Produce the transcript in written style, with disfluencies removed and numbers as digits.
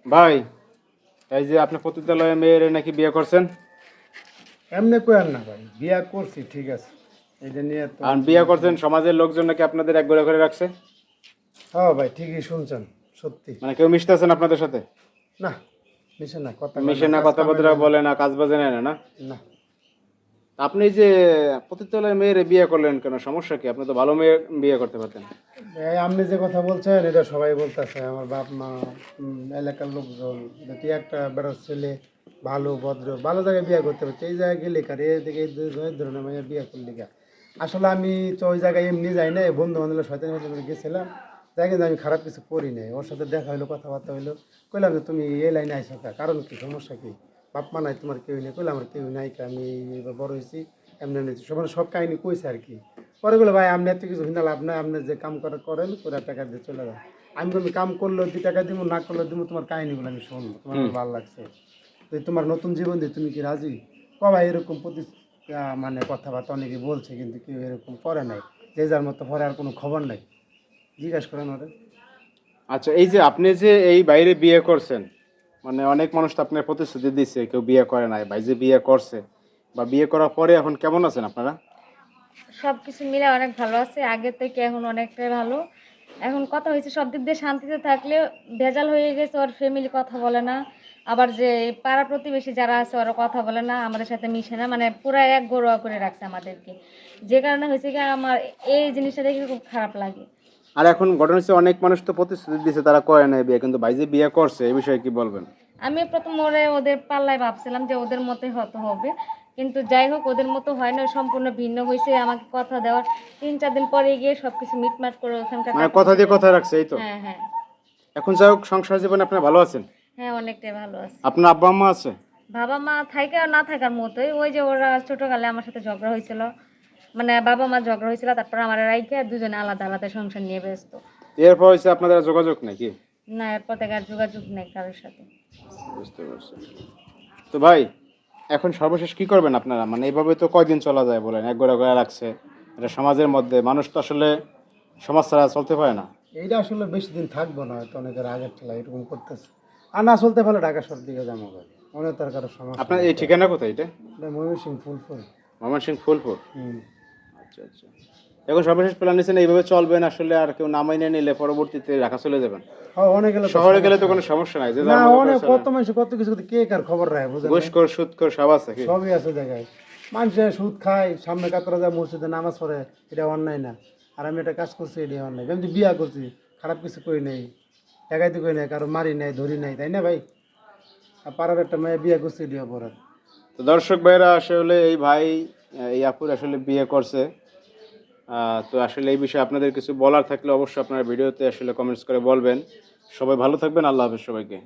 ভাই, এই যে আপনি পতিতালয়ে মেয়ের নাকি বিয়ে করছেন, এমনি কইেন না ভাই, বিয়া করছি ঠিক আছে, এটা নিয়ে তো আর বিয়ে করছেন সমাজের লোকজন নাকি আপনাদের এক ঘরে করে রাখছে, হ্যাঁ ভাই ঠিকই শুনছেন, সত্যি। মানে কেউ মিশতেছেন আপনাদের সাথে? না, মিশে না, কথা কয় মিশে না, না, কাজ কামে কথাবার্তা যায় না। বলে না, কাজ বাজে নেয় না, না? না আপনি যে পতিতালয়ে মেয়ের বিয়ে করলেন কেন, সমস্যা কি? আপনি তো ভালো মেয়ে বিয়ে করতে পারতেন। এই আপনি যে কথা বলছেন এটা সবাই বলতেছে, আমার বাপ মা, এলাকার লোকজন, যে তুই একটা বেড়ার ছেলে, ভালো ভদ্র ভালো জায়গায় বিয়ে করতে পারছি, এই জায়গায় গেলে কার এদিকে এই ধরনের মেয়ে বিয়ে করলি গা। আসলে আমি তো ওই জায়গায় এমনি যাই না, বন্ধু বান্ধবের সাথে গেছিলাম, যাই কিন্তু আমি খারাপ কিছু করি নাই, ওর সাথে দেখা হইলো, কথাবার্তা হইলো, কইলাম যে তুমি এই লাইনে আইসো কা, কারণ কি, সমস্যা কি, বাপ মা নাই তোমার, কেউ নেই, কইলাম আমার কেউ নাই, আমি এবার বড় হয়েছি, এমনি এমনি সব সব কাহিনী কইছে আর কি। পরে বলে ভাই আপনি এত কিছু হিন্দা লাভ নাই, আপনি যে কাম করেন করে টাকা দিয়ে চলে যান। আমি বলি কাম করলেও 2 টাকা দিব, না করলেও দিব, তোমার কাহিনীগুলো আমি শুনবো, তোমার আমার ভালো লাগছে, তো তোমার নতুন জীবন দিয়ে তুমি কি রাজি? ভাই এরকম প্রতি মানে কথাবার্তা অনেকে বলছে, কিন্তু কেউ এরকম করে নাই, যে যার মতো পরে আর কোনো খবর নাই, জিজ্ঞাসা করেন ওরে। আচ্ছা, এই যে আপনি যে এই বাইরে বিয়ে করছেন, মানে অনেক মানুষ তো আপনার প্রতিশ্রুতি দিচ্ছে, কেউ বিয়ে করে নাই, ভাই যে বিয়ে করছে বা বিয়ে করার পরে এখন কেমন আছেন আপনারা? সবকিছু মিলে অনেক ভালো আছে, আগের থেকে এখন অনেকটাই ভালো। এখন কথা হয়েছে সব দিক দিয়ে শান্তিতে থাকলে, ভেজাল হয়ে গেছে, ওর ফ্যামিলি কথা বলে না, আবার যে পাড়া প্রতিবেশী যারা আছে ওরা কথা বলে না, আমাদের সাথে মিশে না, মানে পুরো এক ঘরোয়া করে রাখছে আমাদেরকে। যে কারণে হয়েছে কি, আমার এই জিনিসটা দেখে খুব খারাপ লাগে। আর এখন ঘটনা হচ্ছে, অনেক মানুষ তো প্রতিশ্রুতি দিচ্ছে তারা করে নাই বিয়ে, কিন্তু ভাই যে বিয়ে করছে এই বিষয়ে কি বলবেন? আমি প্রথম ওদের পাল্লায় ভাবছিলাম যে ওদের মতোই হতে হবে, কিন্তু যাই হোক ওদের মতো হয় না, সম্পূর্ণ ভিন্ন হয়েছে। আমাকে কথা দেওয়ার 3-4 দিন পরে গিয়ে সবকিছু মিটমাট করে ওখানকার মানে কাকু কথা দিয়ে সাথে। কথা রাখছে, এই তো? হ্যাঁ হ্যাঁ। এখন যাই হোক, সংসার জীবনে আপনারা ভালো আছেন? হ্যাঁ, অনেকটাই ভালো আছে। আপনার আব্বা আম্মা আছে? বাবা মা থাকে আর না থাকার মতোই, ওই যে ওরা ছোটকালে আমার সাথে ঝগড়া হয়েছিল, মানে বাবা মা ঝগড়া হয়েছিল, তারপর আমার রাইখে দুজনে আলাদা আলাদা সংসার নিয়ে ব্যস্ত। এরপর হচ্ছে আপনাদের আর যোগাযোগ নাকি? না, এরপর থেকে আর যোগাযোগ নেই কারোর সাথে। বুঝতে পারছি। তো ভাই, এখন সর্বশেষ কি করবেন আপনারা? মানে এইভাবে তো কয়দিন চলা যায় বলেন, এক ঘরে করে রাখছে, এটা সমাজের মধ্যে মানুষ তো আসলে সমাজ ছাড়া চলতে পারে না। এইটা আসলে বেশি দিন থাকবো না, হয়তো অনেকের আগের ঠেলা এরকম করতেছে, আর না চলতে পারলে ঢাকা শহর দিকে যাবো ভাই, অনেক তার কারো সমস্যা আপনার নেই। এই ঠিকানা কোথায় এটা? এটা ময়মনসিং ফুলফুল। ময়মনসিংহ ফুলপুর। হুম। আচ্ছা আচ্ছা। এখন সর্বশেষ প্ল্যান নিচ্ছেন এইভাবে চলবেন আসলে, আর কেউ না মাইনে নিলে পরবর্তীতে ঢাকা চলে যাবেন? হ্যাঁ, অনেক গেলে তো শহরে গেলে তো সমস্যা কোনো নেই। সমস্যা নাই, যে না, যার মতো করে অনেক চলেন। কত মানুষ কত কিছু, কে কার খবর রাখে বুঝেন না? ঘুষখোর সুদখোর সব আছে কি? সবই আছে জায়গায়, মানুষের সুদ খায়, সামনে কাতরা যায়, মসজিদে নামাজ পড়ে, এটা অন্যায় না? আর আমি একটা কাজ করছি, এটা অন্যায়? আমি তো বিয়া করছি, খারাপ কিছু করি নাই, টাকাইতে করি নাই, কারো মারি নাই, ধরি নাই, তাই না ভাই? আর পাড়ার একটা মেয়ে বিয়া করছে, এটা অপরাধ। তো দর্শক ভাইরা, আসলে এই ভাই এই আপুর আসলে বিয়ে করছে। তো আসলে এই বিষয়ে আপনাদের কিছু বলার থাকলে অবশ্যই আপনারা ভিডিওতে আসলে কমেন্টস করে বলবেন। সবাই ভালো থাকবেন, আল্লাহ হাফেজ সবাইকে।